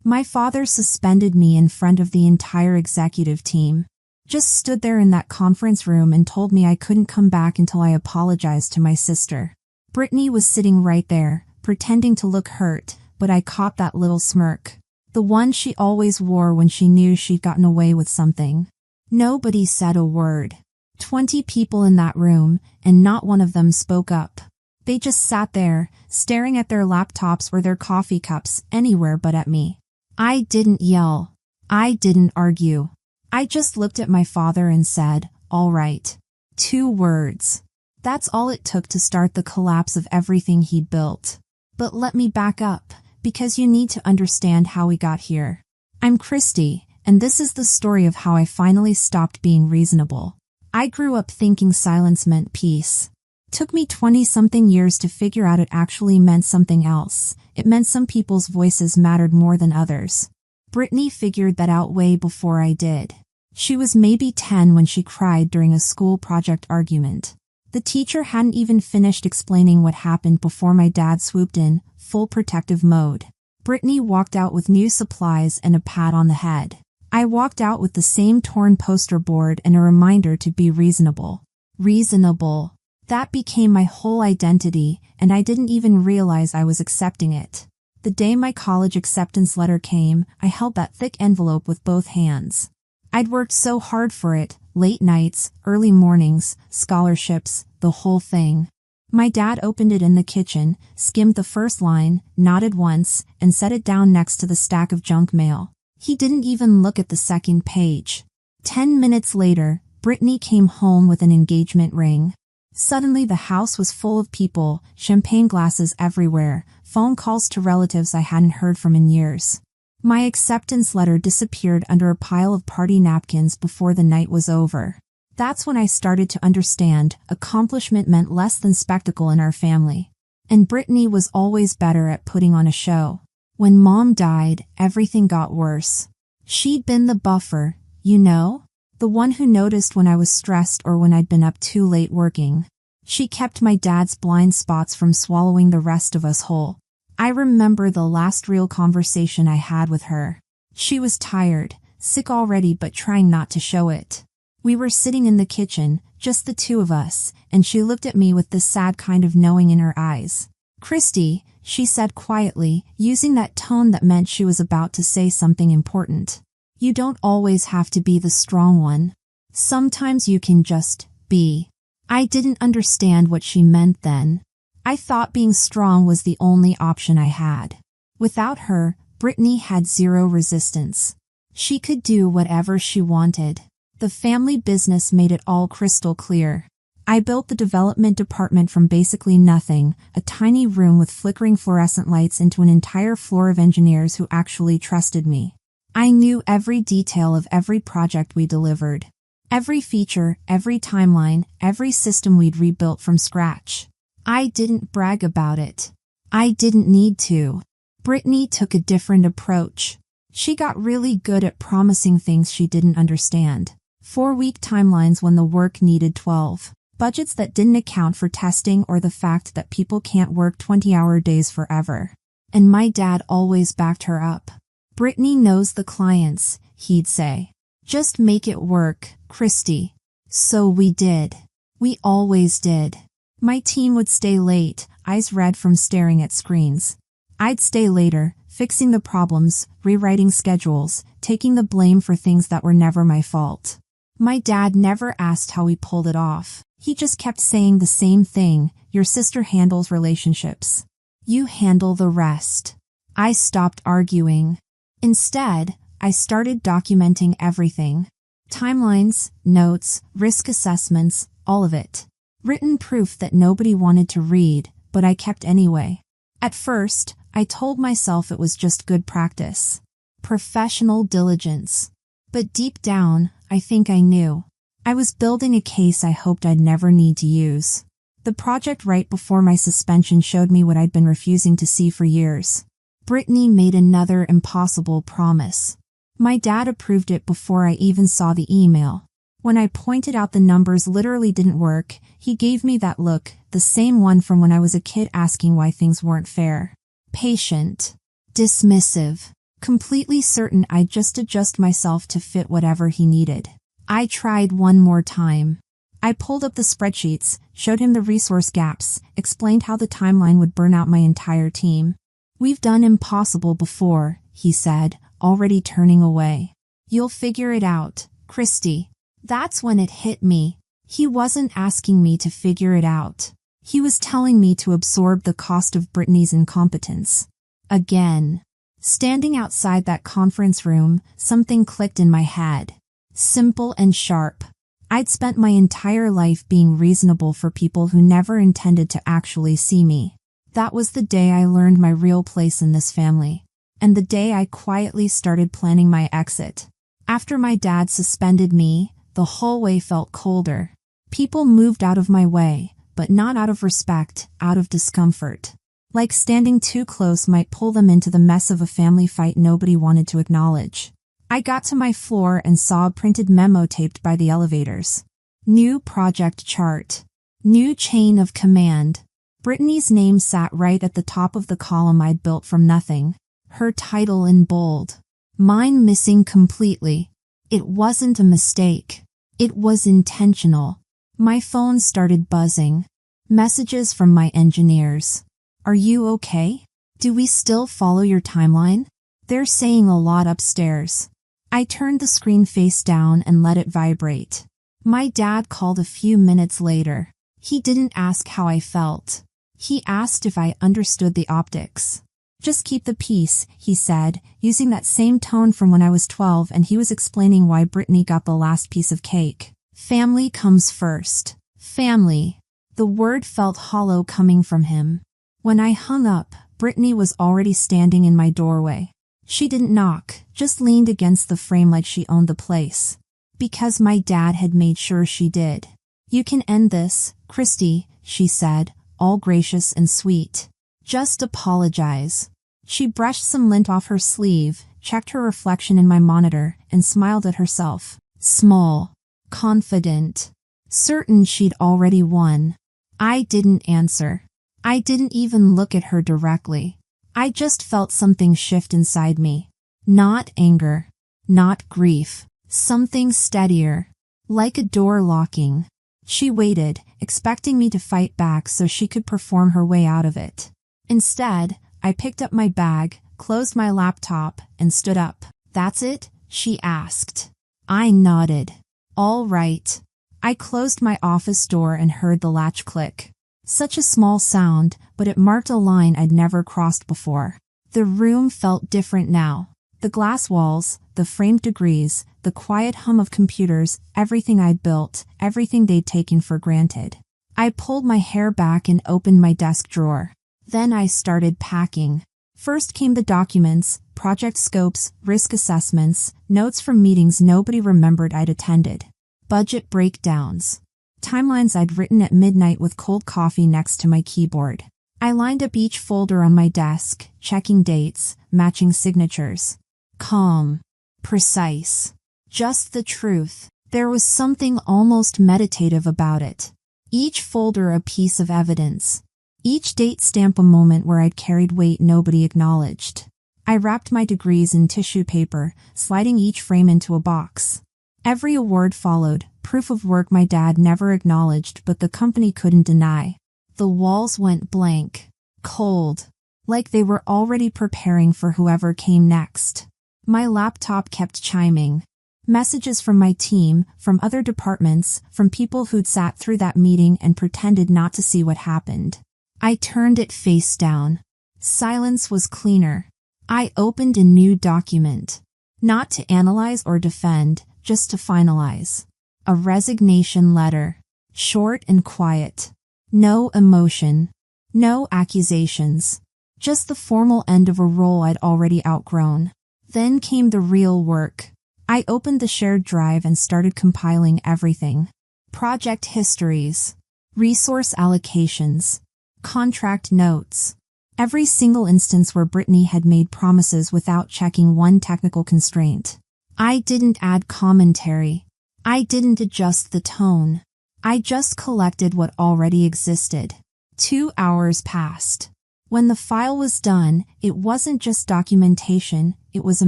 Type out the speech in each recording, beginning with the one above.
My father suspended me in front of the entire executive team. Just stood there in that conference room and told me I couldn't come back until I apologized to my sister. Brittany was sitting right there, pretending to look hurt, but I caught that little smirk. The one she always wore when she knew she'd gotten away with something. Nobody said a word. 20 people in that room, and not one of them spoke up. They just sat there, staring at their laptops or their coffee cups, anywhere but at me. I didn't yell. I didn't argue. I just looked at my father and said, "All right." 2 words. That's all it took to start the collapse of everything he'd built. But let me back up, because you need to understand how we got here. I'm Christy, and this is the story of how I finally stopped being reasonable. I grew up thinking silence meant peace. Took me 20-something years to figure out it actually meant something else. It meant some people's voices mattered more than others. Brittany figured that out way before I did. She was maybe 10 when she cried during a school project argument. The teacher hadn't even finished explaining what happened before my dad swooped in, full protective mode. Brittany walked out with new supplies and a pat on the head. I walked out with the same torn poster board and a reminder to be reasonable. Reasonable. That became my whole identity, and I didn't even realize I was accepting it. The day my college acceptance letter came, I held that thick envelope with both hands. I'd worked so hard for it, late nights, early mornings, scholarships, the whole thing. My dad opened it in the kitchen, skimmed the first line, nodded once, and set it down next to the stack of junk mail. He didn't even look at the second page. 10 minutes later, Brittany came home with an engagement ring. Suddenly the house was full of people, champagne glasses everywhere, phone calls to relatives I hadn't heard from in years. My acceptance letter disappeared under a pile of party napkins before the night was over. That's when I started to understand accomplishment meant less than spectacle in our family. And Brittany was always better at putting on a show. When Mom died, everything got worse. She'd been the buffer, you know? The one who noticed when I was stressed or when I'd been up too late working. She kept my dad's blind spots from swallowing the rest of us whole. I remember the last real conversation I had with her. She was tired, sick already but trying not to show it. We were sitting in the kitchen, just the two of us, and she looked at me with this sad kind of knowing in her eyes. "Christy," she said quietly, using that tone that meant she was about to say something important. "You don't always have to be the strong one. Sometimes you can just be." I didn't understand what she meant then. I thought being strong was the only option I had. Without her, Brittany had zero resistance. She could do whatever she wanted. The family business made it all crystal clear. I built the development department from basically nothing, a tiny room with flickering fluorescent lights, into an entire floor of engineers who actually trusted me. I knew every detail of every project we delivered. Every feature, every timeline, every system we'd rebuilt from scratch. I didn't brag about it. I didn't need to. Brittany took a different approach. She got really good at promising things she didn't understand. 4-week timelines when the work needed 12. Budgets that didn't account for testing or the fact that people can't work 20-hour days forever. And my dad always backed her up. "Brittany knows the clients," he'd say. "Just make it work, Christy." So we did. We always did. My team would stay late, eyes red from staring at screens. I'd stay later, fixing the problems, rewriting schedules, taking the blame for things that were never my fault. My dad never asked how we pulled it off. He just kept saying the same thing: "Your sister handles relationships. You handle the rest." I stopped arguing. Instead, I started documenting everything. Timelines, notes, risk assessments, all of it. Written proof that nobody wanted to read, but I kept anyway. At first, I told myself it was just good practice. Professional diligence. But deep down, I think I knew. I was building a case I hoped I'd never need to use. The project right before my suspension showed me what I'd been refusing to see for years. Brittany made another impossible promise. My dad approved it before I even saw the email. When I pointed out the numbers literally didn't work, he gave me that look, the same one from when I was a kid asking why things weren't fair. Patient. Dismissive. completely certain I'd just adjust myself to fit whatever he needed. I tried one more time. I pulled up the spreadsheets, showed him the resource gaps, explained how the timeline would burn out my entire team. "We've done impossible before," he said, already turning away. "You'll figure it out, Christy." That's when it hit me. He wasn't asking me to figure it out. He was telling me to absorb the cost of Brittany's incompetence. Again. Standing outside that conference room, something clicked in my head. Simple and sharp. I'd spent my entire life being reasonable for people who never intended to actually see me. That was the day I learned my real place in this family. And the day I quietly started planning my exit. After my dad suspended me, the hallway felt colder. People moved out of my way, but not out of respect, out of discomfort. Like standing too close might pull them into the mess of a family fight nobody wanted to acknowledge. I got to my floor and saw a printed memo taped by the elevators. New project chart. New chain of command. Brittany's name sat right at the top of the column I'd built from nothing. Her title in bold. Mine missing completely. It wasn't a mistake. It was intentional. My phone started buzzing. Messages from my engineers. "Are you okay? Do we still follow your timeline? They're saying a lot upstairs." I turned the screen face down and let it vibrate. My dad called a few minutes later. He didn't ask how I felt. He asked if I understood the optics. "Just keep the peace," he said, using that same tone from when I was 12 and he was explaining why Brittany got the last piece of cake. Family comes first. Family. The word felt hollow coming from him. When I hung up, Brittany was already standing in my doorway. She didn't knock, just leaned against the frame like she owned the place. Because my dad had made sure she did. "You can end this, Christy," she said, all gracious and sweet. "Just apologize." She brushed some lint off her sleeve, checked her reflection in my monitor, and smiled at herself. Small. Confident. Certain she'd already won. I didn't answer. I didn't even look at her directly. I just felt something shift inside me. Not anger. Not grief. Something steadier. Like a door locking. She waited, expecting me to fight back so she could perform her way out of it. Instead, I picked up my bag, closed my laptop, and stood up. "That's it?" she asked. I nodded. "All right." I closed my office door and heard the latch click. Such a small sound, but it marked a line I'd never crossed before. The room felt different now. The glass walls, the framed degrees, the quiet hum of computers, everything I'd built, everything they'd taken for granted. I pulled my hair back and opened my desk drawer. Then I started packing. First came the documents, project scopes, risk assessments, notes from meetings nobody remembered I'd attended. Budget breakdowns. Timelines I'd written at midnight with cold coffee next to my keyboard. I lined up each folder on my desk, checking dates, matching signatures. Calm. Precise. Just the truth. There was something almost meditative about it. Each folder a piece of evidence. Each date stamp a moment where I'd carried weight nobody acknowledged. I wrapped my degrees in tissue paper, sliding each frame into a box. Every award followed, proof of work my dad never acknowledged but the company couldn't deny. The walls went blank. Cold. Like they were already preparing for whoever came next. My laptop kept chiming. Messages from my team, from other departments, from people who'd sat through that meeting and pretended not to see what happened. I turned it face down. Silence was cleaner. I opened a new document. Not to analyze or defend, just to finalize. A resignation letter. Short and quiet. No emotion. No accusations. Just the formal end of a role I'd already outgrown. Then came the real work. I opened the shared drive and started compiling everything. Project histories. Resource allocations. Contract notes. Every single instance where Brittany had made promises without checking one technical constraint. I didn't add commentary. I didn't adjust the tone. I just collected what already existed. 2 hours passed. When the file was done, it wasn't just documentation, it was a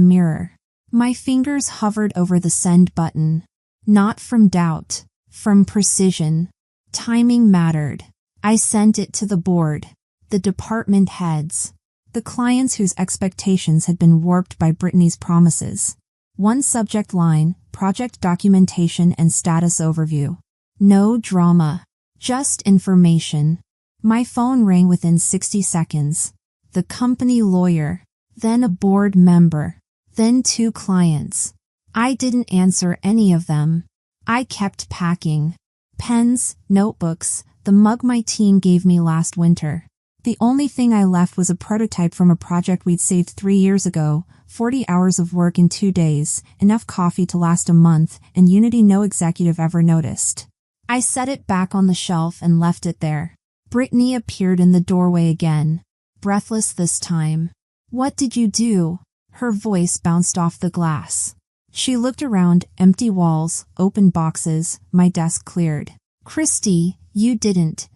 mirror. My fingers hovered over the send button. Not from doubt, from precision. Timing mattered. I sent it to the board, the department heads, the clients whose expectations had been warped by Brittany's promises. One subject line, project documentation and status overview. No drama, just information. My phone rang within 60 seconds. The company lawyer, then a board member, then 2 clients. I didn't answer any of them. I kept packing. Pens, notebooks, the mug my team gave me last winter. The only thing I left was a prototype from a project we'd saved 3 years ago, 40 hours of work in 2 days, enough coffee to last a month, and Unity no executive ever noticed. I set it back on the shelf and left it there. Brittany appeared in the doorway again, breathless this time. What did you do? Her voice bounced off the glass. She looked around, empty walls, open boxes, my desk cleared. Christy, you didn't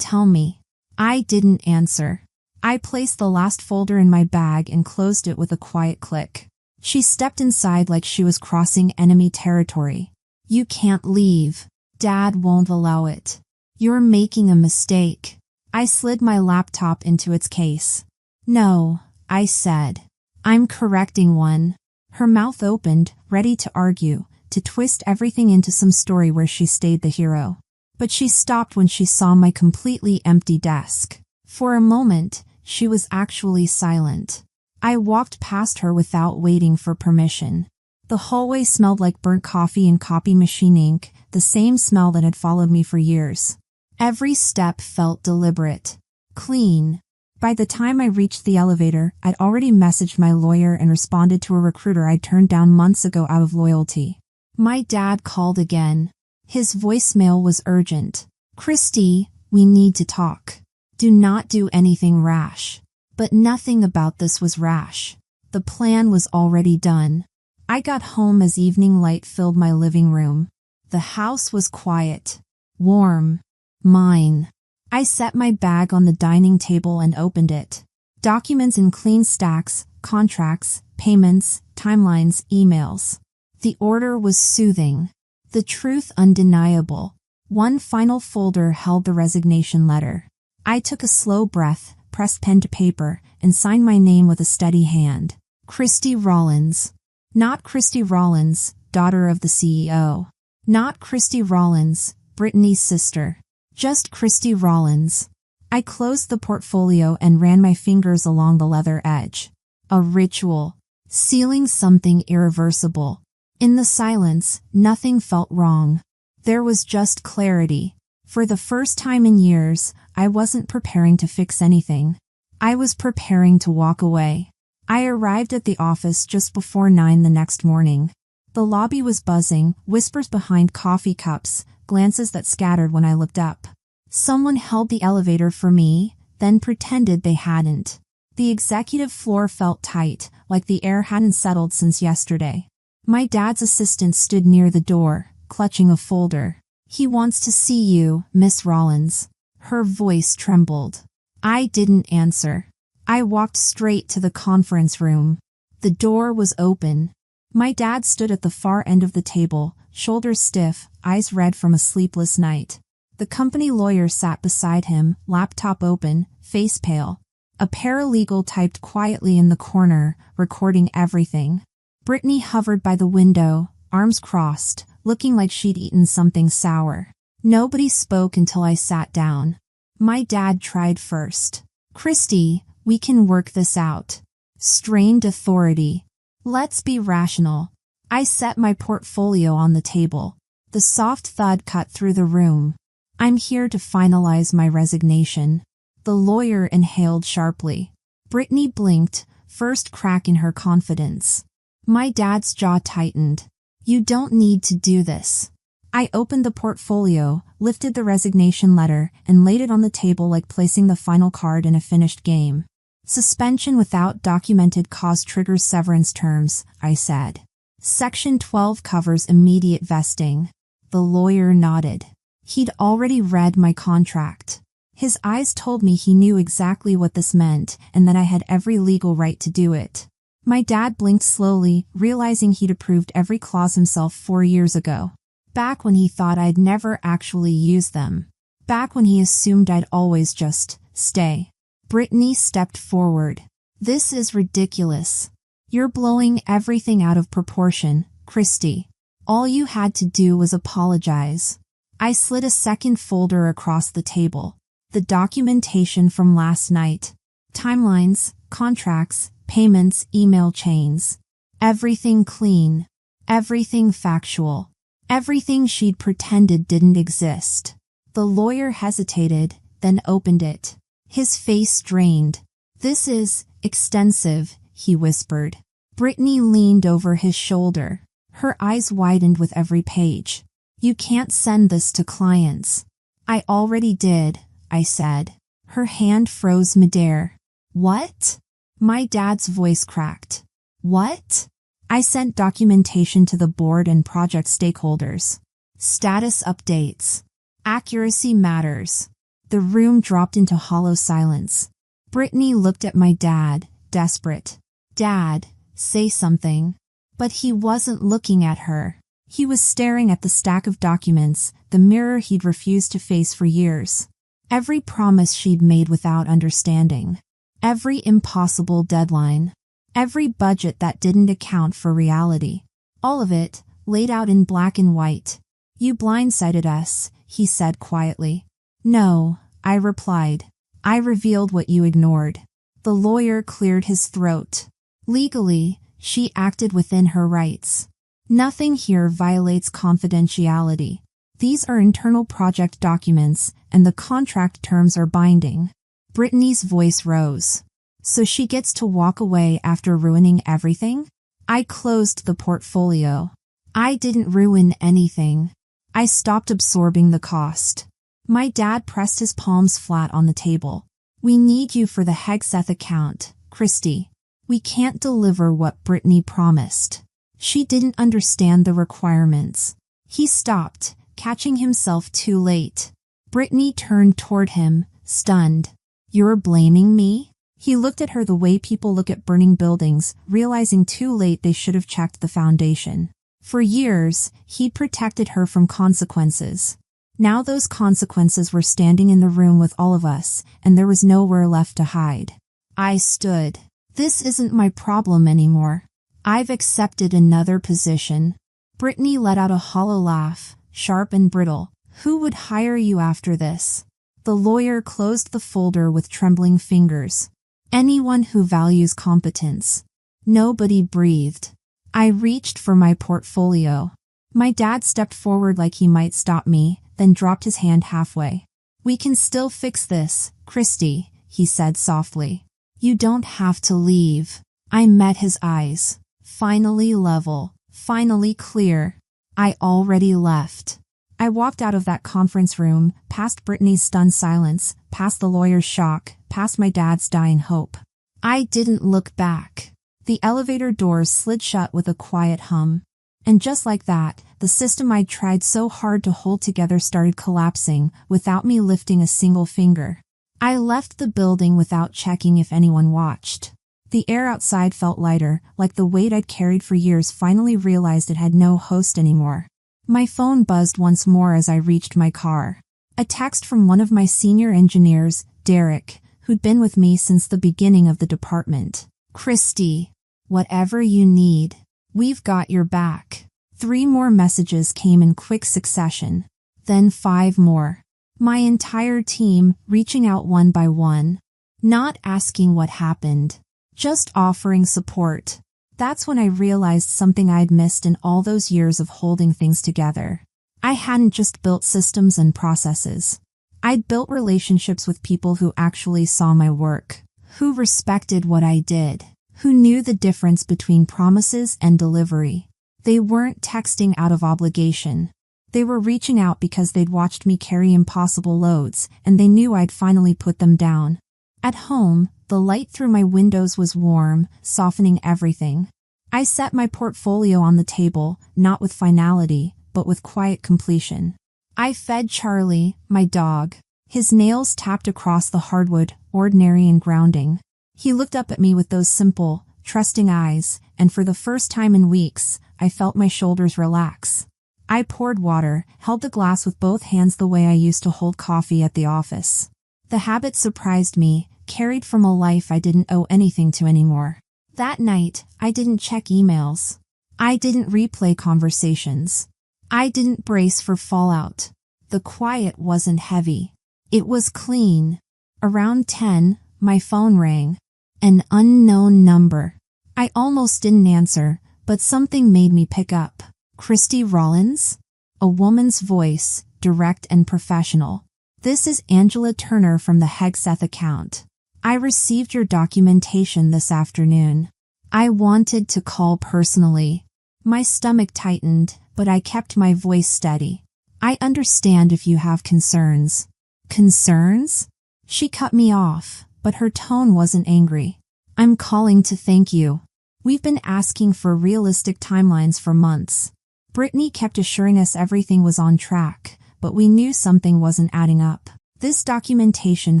tell me. I didn't answer. I placed the last folder in my bag and closed it with a quiet click. She stepped inside like she was crossing enemy territory. You can't leave. Dad won't allow it. You're making a mistake. I slid my laptop into its case. No, I said. I'm correcting one. Her mouth opened, ready to argue, to twist everything into some story where she stayed the hero. But she stopped when she saw my completely empty desk. For a moment, she was actually silent. I walked past her without waiting for permission. The hallway smelled like burnt coffee and copy machine ink, the same smell that had followed me for years. Every step felt deliberate. Clean. By the time I reached the elevator, I'd already messaged my lawyer and responded to a recruiter I'd turned down months ago out of loyalty. My dad called again. His voicemail was urgent. Christy, we need to talk. Do not do anything rash. But nothing about this was rash. The plan was already done. I got home as evening light filled my living room. The house was quiet. Warm. Mine. I set my bag on the dining table and opened it. Documents in clean stacks, contracts, payments, timelines, emails. The order was soothing. The truth undeniable. One final folder held the resignation letter. I took a slow breath, pressed pen to paper, and signed my name with a steady hand. Christy Rollins. Not Christy Rollins, daughter of the CEO. Not Christy Rollins, Brittany's sister. Just Christy Rollins. I closed the portfolio and ran my fingers along the leather edge. A ritual. Sealing something irreversible. In the silence, nothing felt wrong. There was just clarity. For the first time in years, I wasn't preparing to fix anything. I was preparing to walk away. I arrived at the office just before 9 the next morning. The lobby was buzzing, whispers behind coffee cups, glances that scattered when I looked up. Someone held the elevator for me, then pretended they hadn't. The executive floor felt tight, like the air hadn't settled since yesterday. My dad's assistant stood near the door, clutching a folder. He wants to see you, Miss Rollins. Her voice trembled. I didn't answer. I walked straight to the conference room. The door was open. My dad stood at the far end of the table, shoulders stiff, eyes red from a sleepless night. The company lawyer sat beside him, laptop open, face pale. A paralegal typed quietly in the corner, recording everything. Brittany hovered by the window, arms crossed, looking like she'd eaten something sour. Nobody spoke until I sat down. My dad tried first. Christy, we can work this out. Strained authority. Let's be rational. I set my portfolio on the table. The soft thud cut through the room. I'm here to finalize my resignation. The lawyer inhaled sharply. Brittany blinked, first crack in her confidence. My dad's jaw tightened. You don't need to do this. I opened the portfolio, lifted the resignation letter, and laid it on the table like placing the final card in a finished game. Suspension without documented cause triggers severance terms, I said. Section 12 covers immediate vesting. The lawyer nodded. He'd already read my contract. His eyes told me he knew exactly what this meant and that I had every legal right to do it. My dad blinked slowly, realizing he'd approved every clause himself 4 years ago. Back when he thought I'd never actually use them. Back when he assumed I'd always just stay. Brittany stepped forward. This is ridiculous. You're blowing everything out of proportion, Christy. All you had to do was apologize. I slid a second folder across the table. The documentation from last night. Timelines, contracts, payments, email chains. Everything clean. Everything factual. Everything she'd pretended didn't exist. The lawyer hesitated, then opened it. His face drained. This is extensive, he whispered. Brittany leaned over his shoulder. Her eyes widened with every page. You can't send this to clients. I already did, I said. Her hand froze midair. What? My dad's voice cracked. What? I sent documentation to the board and project stakeholders. Status updates. Accuracy matters. The room dropped into hollow silence. Brittany looked at my dad, desperate. Dad, say something. But he wasn't looking at her. He was staring at the stack of documents, the mirror he'd refused to face for years. Every promise she'd made without understanding. Every impossible deadline. Every budget that didn't account for reality. All of it, laid out in black and white. You blindsided us, he said quietly. No, I replied. I revealed what you ignored. The lawyer cleared his throat. Legally, she acted within her rights. Nothing here violates confidentiality. These are internal project documents, and the contract terms are binding. Brittany's voice rose. So she gets to walk away after ruining everything? I closed the portfolio. I didn't ruin anything. I stopped absorbing the cost. My dad pressed his palms flat on the table. We need you for the Hegseth account, Christy. We can't deliver what Brittany promised. She didn't understand the requirements. He stopped, catching himself too late. Brittany turned toward him, stunned. You're blaming me? He looked at her the way people look at burning buildings, realizing too late they should have checked the foundation. For years, he'd protected her from consequences. Now those consequences were standing in the room with all of us, and there was nowhere left to hide. I stood. This isn't my problem anymore. I've accepted another position. Brittany let out a hollow laugh, sharp and brittle. Who would hire you after this? The lawyer closed the folder with trembling fingers. Anyone who values competence. Nobody breathed. I reached for my portfolio. My dad stepped forward like he might stop me, then dropped his hand halfway. We can still fix this, Christy, he said softly. You don't have to leave. I met his eyes. Finally level. Finally clear. I already left. I walked out of that conference room, past Brittany's stunned silence, past the lawyer's shock, past my dad's dying hope. I didn't look back. The elevator doors slid shut with a quiet hum. And just like that, the system I'd tried so hard to hold together started collapsing, without me lifting a single finger. I left the building without checking if anyone watched. The air outside felt lighter, like the weight I'd carried for years finally realized it had no host anymore. My phone buzzed once more as I reached my car. A text from one of my senior engineers, Derek, who'd been with me since the beginning of the department. Christy, whatever you need, we've got your back. 3 more messages came in quick succession. Then 5 more. My entire team reaching out one by one. Not asking what happened. Just offering support. That's when I realized something I'd missed in all those years of holding things together. I hadn't just built systems and processes. I'd built relationships with people who actually saw my work, who respected what I did, who knew the difference between promises and delivery. They weren't texting out of obligation. They were reaching out because they'd watched me carry impossible loads, and they knew I'd finally put them down. At home, the light through my windows was warm, softening everything. I set my portfolio on the table, not with finality, but with quiet completion. I fed Charlie, my dog. His nails tapped across the hardwood, ordinary and grounding. He looked up at me with those simple, trusting eyes, and for the first time in weeks, I felt my shoulders relax. I poured water, held the glass with both hands the way I used to hold coffee at the office. The habit surprised me, carried from a life I didn't owe anything to anymore. That night, I didn't check emails. I didn't replay conversations. I didn't brace for fallout. The quiet wasn't heavy. It was clean. Around 10, my phone rang. An unknown number. I almost didn't answer, but something made me pick up. Christy Rollins? A woman's voice, direct and professional. This is Angela Turner from the Hegseth account. I received your documentation this afternoon. I wanted to call personally. My stomach tightened, but I kept my voice steady. I understand if you have concerns. Concerns? She cut me off, but her tone wasn't angry. I'm calling to thank you. We've been asking for realistic timelines for months. Brittany kept assuring us everything was on track, but we knew something wasn't adding up. This documentation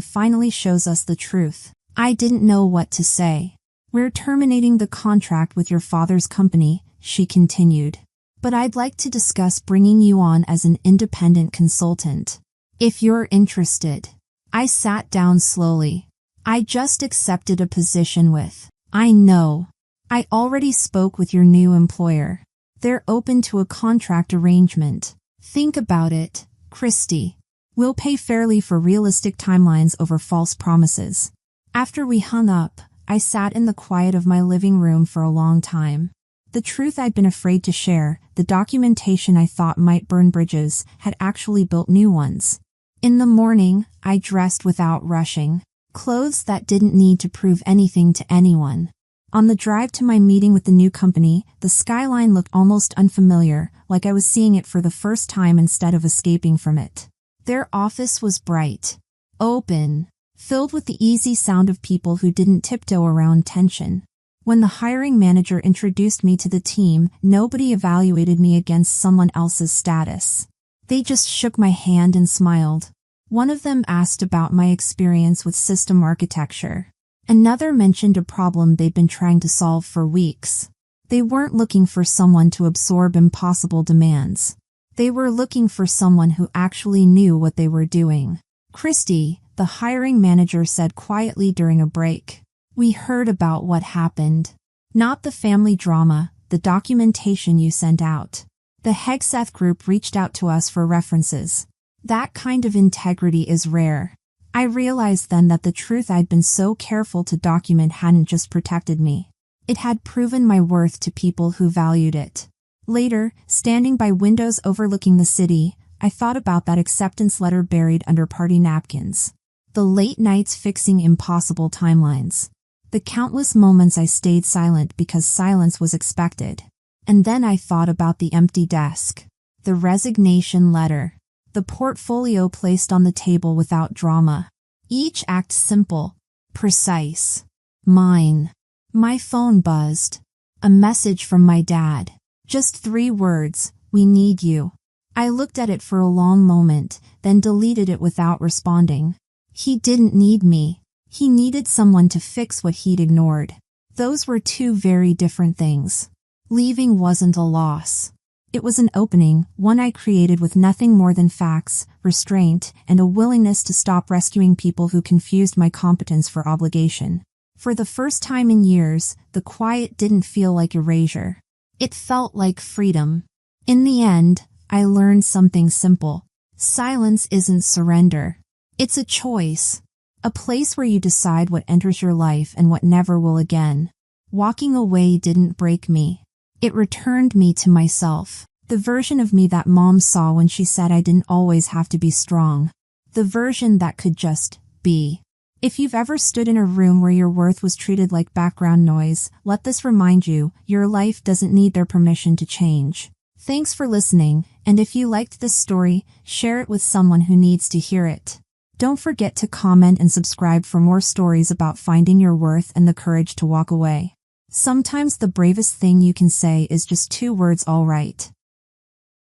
finally shows us the truth. I didn't know what to say. We're terminating the contract with your father's company, she continued. But I'd like to discuss bringing you on as an independent consultant. If you're interested. I sat down slowly. I just accepted a position with. I know. I already spoke with your new employer. They're open to a contract arrangement. Think about it, Christy. We'll pay fairly for realistic timelines over false promises. After we hung up, I sat in the quiet of my living room for a long time. The truth I'd been afraid to share, the documentation I thought might burn bridges, had actually built new ones. In the morning, I dressed without rushing. Clothes that didn't need to prove anything to anyone. On the drive to my meeting with the new company, the skyline looked almost unfamiliar, like I was seeing it for the first time instead of escaping from it. Their office was bright, open, filled with the easy sound of people who didn't tiptoe around tension. When the hiring manager introduced me to the team, nobody evaluated me against someone else's status. They just shook my hand and smiled. One of them asked about my experience with system architecture. Another mentioned a problem they'd been trying to solve for weeks. They weren't looking for someone to absorb impossible demands. They were looking for someone who actually knew what they were doing. Christy, the hiring manager, said quietly during a break. We heard about what happened. Not the family drama, the documentation you sent out. The Hegseth group reached out to us for references. That kind of integrity is rare. I realized then that the truth I'd been so careful to document hadn't just protected me. It had proven my worth to people who valued it. Later, standing by windows overlooking the city, I thought about that acceptance letter buried under party napkins. The late nights fixing impossible timelines. The countless moments I stayed silent because silence was expected. And then I thought about the empty desk. The resignation letter. The portfolio placed on the table without drama. Each act simple, precise. Mine. My phone buzzed. A message from my dad. Just 3 words, we need you. I looked at it for a long moment, then deleted it without responding. He didn't need me. He needed someone to fix what he'd ignored. Those were 2 very different things. Leaving wasn't a loss. It was an opening, one I created with nothing more than facts, restraint, and a willingness to stop rescuing people who confused my competence for obligation. For the first time in years, the quiet didn't feel like erasure. It felt like freedom. In the end, I learned something simple. Silence isn't surrender. It's a choice. A place where you decide what enters your life and what never will again. Walking away didn't break me. It returned me to myself. The version of me that Mom saw when she said I didn't always have to be strong. The version that could just be. If you've ever stood in a room where your worth was treated like background noise, let this remind you, your life doesn't need their permission to change. Thanks for listening, and if you liked this story, share it with someone who needs to hear it. Don't forget to comment and subscribe for more stories about finding your worth and the courage to walk away. Sometimes the bravest thing you can say is just 2 words, all right.